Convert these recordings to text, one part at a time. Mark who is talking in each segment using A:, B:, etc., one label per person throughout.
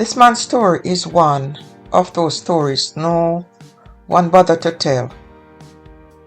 A: This man's story is one of those stories no one bothered to tell,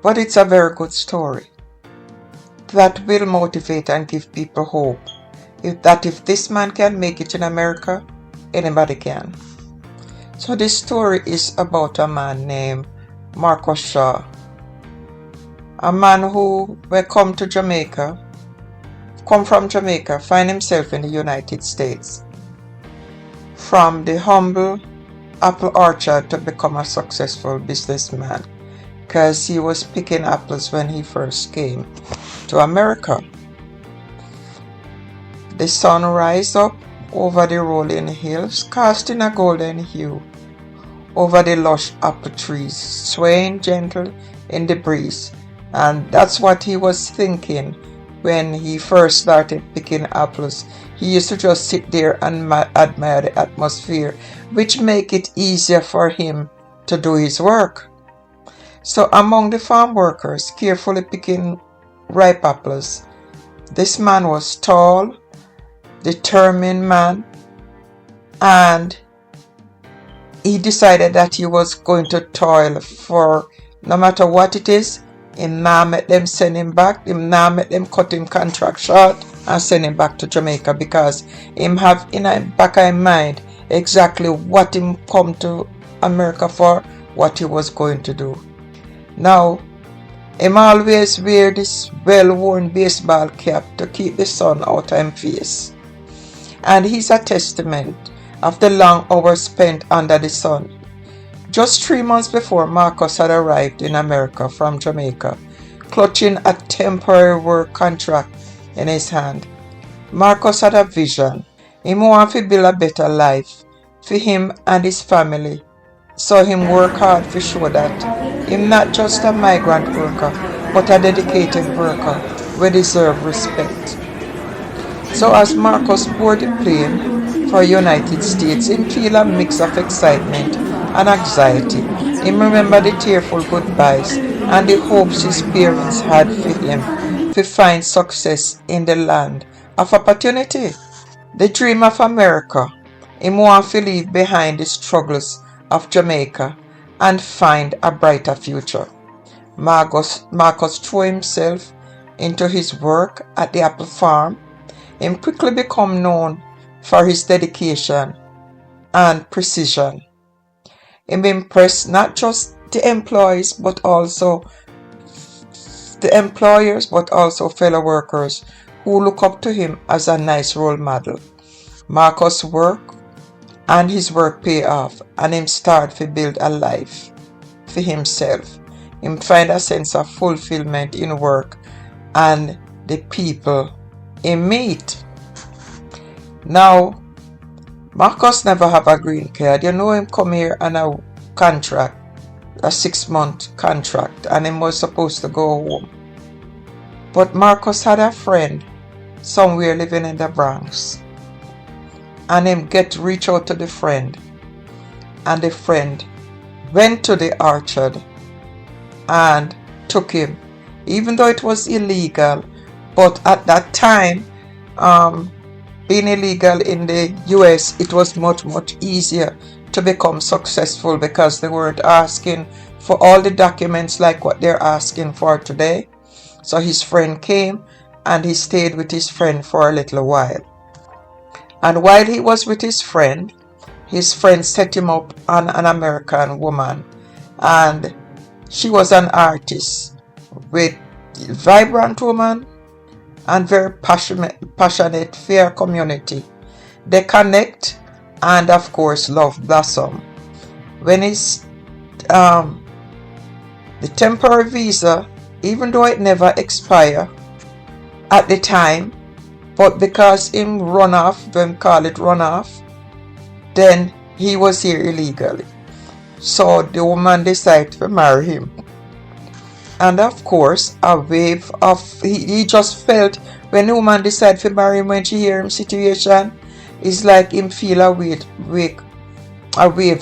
A: but it's a very good story that will motivate and give people hope if this man can make it in America, anybody can. So this story is about a man named Marcus Shaw, a man who come from Jamaica, find himself in the United States, from the humble apple orchard to become a successful businessman, because he was picking apples when he first came to America. The sun rise up over the rolling hills, casting a golden hue over the lush apple trees, swaying gentle in the breeze. And that's what he was thinking when he first started picking apples. He used to just sit there and admire the atmosphere, which make it easier for him to do his work. So among the farm workers carefully picking ripe apples, this man was tall, determined man, and he decided that he was going to toil for no matter what it is. Him nah make them send him back, him nah make them cut him contract short and send him back to Jamaica, because him have in the back of his mind exactly what him come to America for, what he was going to do. Now, him always wear this well-worn baseball cap to keep the sun out of his face. And he's a testament of the long hours spent under the sun. Just 3 months before Marcus had arrived in America from Jamaica, clutching a temporary work contract in his hand, Marcus had a vision. He wanted to build a better life for him and his family, so him work hard to show that him not just a migrant worker, but a dedicated worker who deserve respect. So as Marcus boarded the plane for United States, him feel a mix of excitement and anxiety. Him remember the tearful goodbyes and the hopes his parents had for him to find success in the land of opportunity. The dream of America. Him want to leave behind the struggles of Jamaica and find a brighter future. Marcus threw himself into his work at the apple farm. Him quickly become known for his dedication and precision. Him impressed not just the employers but also fellow workers who look up to him as a nice role model. Marcus' work and his work pay off, and him start to build a life for himself. Him find a sense of fulfillment in work and the people he meet. Now, Marcus never have a green card. You know, him come here on a contract, a 6-month contract, and him was supposed to go home. But Marcus had a friend somewhere living in the Bronx, and him reach out to the friend, and the friend went to the orchard and took him, even though it was illegal. But at that time, being illegal in the US, it was much easier to become successful, because they weren't asking for all the documents like what they're asking for today. So his friend came, and he stayed with his friend for a little while. And while he was with his friend set him up on an American woman, and she was an artist with vibrant woman and very passionate, fair community. They connect, and of course love blossom. When it's the temporary visa, even though it never expire at the time, but because him run off, them call it run off, then he was here illegally. So the woman decided to marry him. And of course, a wave of, he just felt when the woman decided to marry him, when she hear him situation, it's like him feel a wave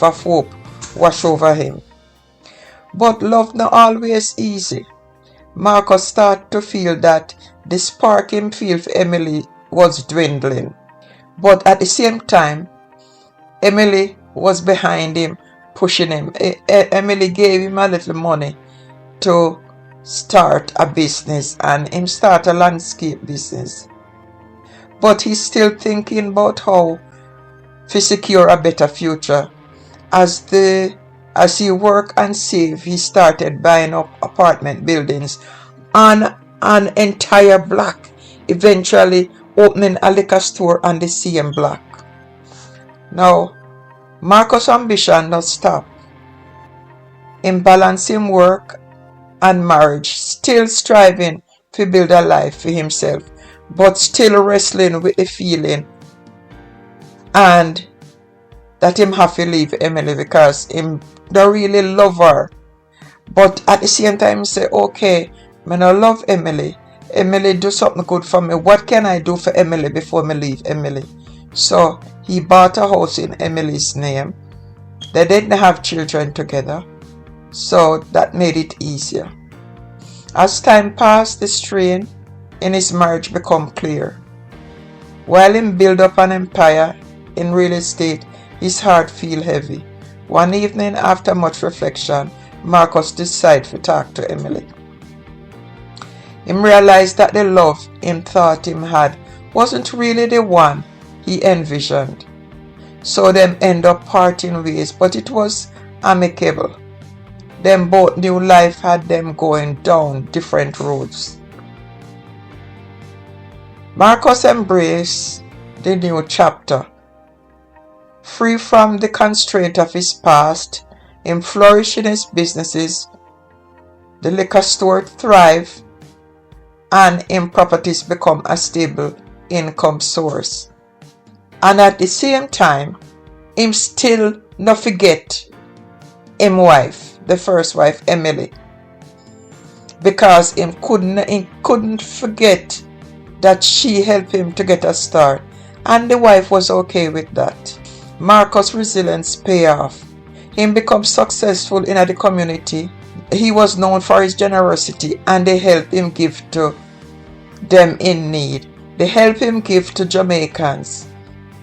A: of hope wash over him. But love not always easy. Marcus started to feel that the spark him feel for Emily was dwindling. But at the same time, Emily was behind him, pushing him. Emily gave him a little money to start a business, and him start a landscape business. But he's still thinking about how to secure a better future. As he work and save, he started buying up apartment buildings on an entire block, eventually opening a liquor store on the same block. Now, Marcus' ambition not stop. In balancing work and marriage, still striving to build a life for himself, but still wrestling with the feeling and that him have to leave Emily because him don't really love her. But at the same time he say, okay, I don't love Emily. Emily do something good for me. What can I do for Emily before me leave Emily? So he bought a house in Emily's name. They didn't have children together, so that made it easier. As time passed, the strain in his marriage became clear. While he built up an empire in real estate, his heart feel heavy. One evening, after much reflection, Marcus decided to talk to Emily. He realized that the love him thought him had wasn't really the one he envisioned. So them end up parting ways, but it was amicable. Them both knew life had them going down different roads. Marcus embraced the new chapter. Free from the constraint of his past, him flourish in his businesses, the liquor store thrive, and him properties become a stable income source. And at the same time, him still not forget him wife, the first wife, Emily, because him couldn't forget that she helped him to get a start, and the wife was okay with that. Marcus' resilience pay off. Him become successful in the community. He was known for his generosity, and they helped him give to them in need. They helped him give to Jamaicans.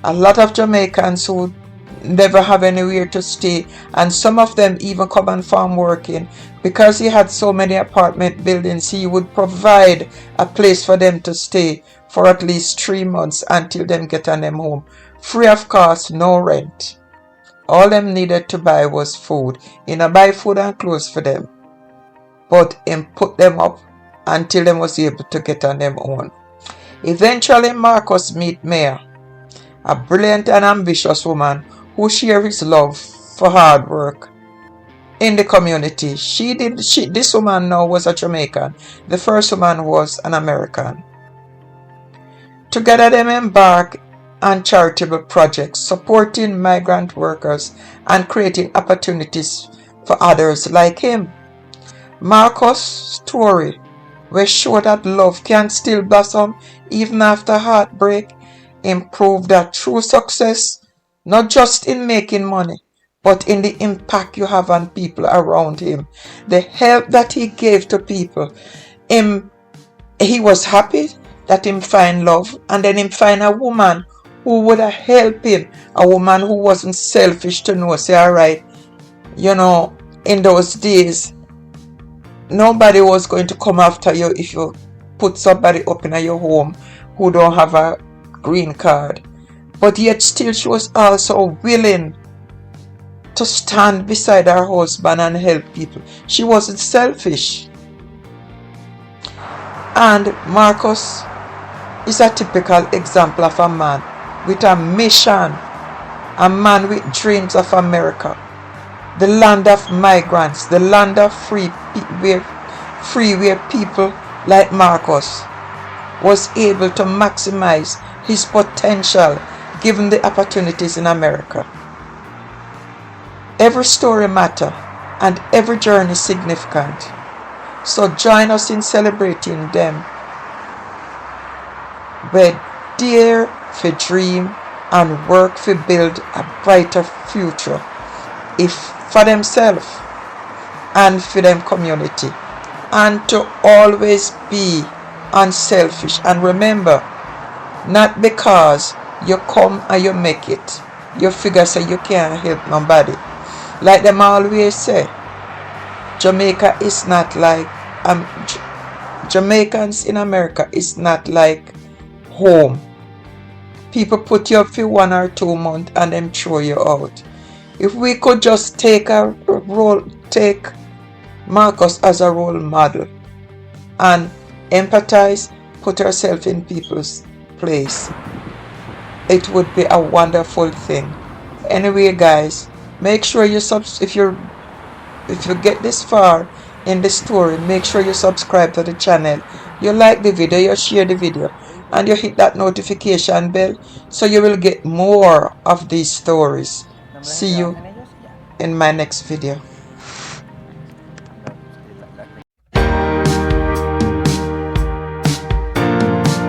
A: A lot of Jamaicans who never have anywhere to stay, and some of them even come and farm working. Because he had so many apartment buildings, he would provide a place for them to stay for at least 3 months until them get on them home. Free of cost, no rent. All them needed to buy was food. He not buy food and clothes for them, but him put them up until them was able to get on them own. Eventually Marcus meet Maya, a brilliant and ambitious woman who shared his love for hard work in the community. This woman now was a Jamaican. The first woman was an American. Together they embarked on charitable projects, supporting migrant workers and creating opportunities for others like him. Marcus' story will show that love can still blossom even after heartbreak, improve that true success, not just in making money, but in the impact you have on people around him. The help that he gave to people. He was happy that him find love, and then him find a woman who would have helped him, a woman who wasn't selfish to know, say, alright, in those days, nobody was going to come after you if you put somebody up in your home who don't have a green card. But yet still she was also willing to stand beside her husband and help people. She wasn't selfish. And Marcus is a typical example of a man with a mission, a man with dreams of America, the land of migrants, the land of free where people like Marcus was able to maximize his potential given the opportunities in America. Every story matters and every journey is significant. So join us in celebrating them. We're dare for dream and work to build a brighter future, if for themselves and for them community, and to always be unselfish. And remember, not because you come and you make it, you figure say you can't help nobody. Like them always say, Jamaica is not like Jamaicans in America is not like home. People put you up for 1 or 2 months and then throw you out. If we could just take Marcus as a role model and empathize, put ourselves in people's place, it would be a wonderful thing. Anyway, guys, make sure you if you get this far in the story, make sure you subscribe to the channel, you like the video, you share the video, and you hit that notification bell so you will get more of these stories. See you in my next video.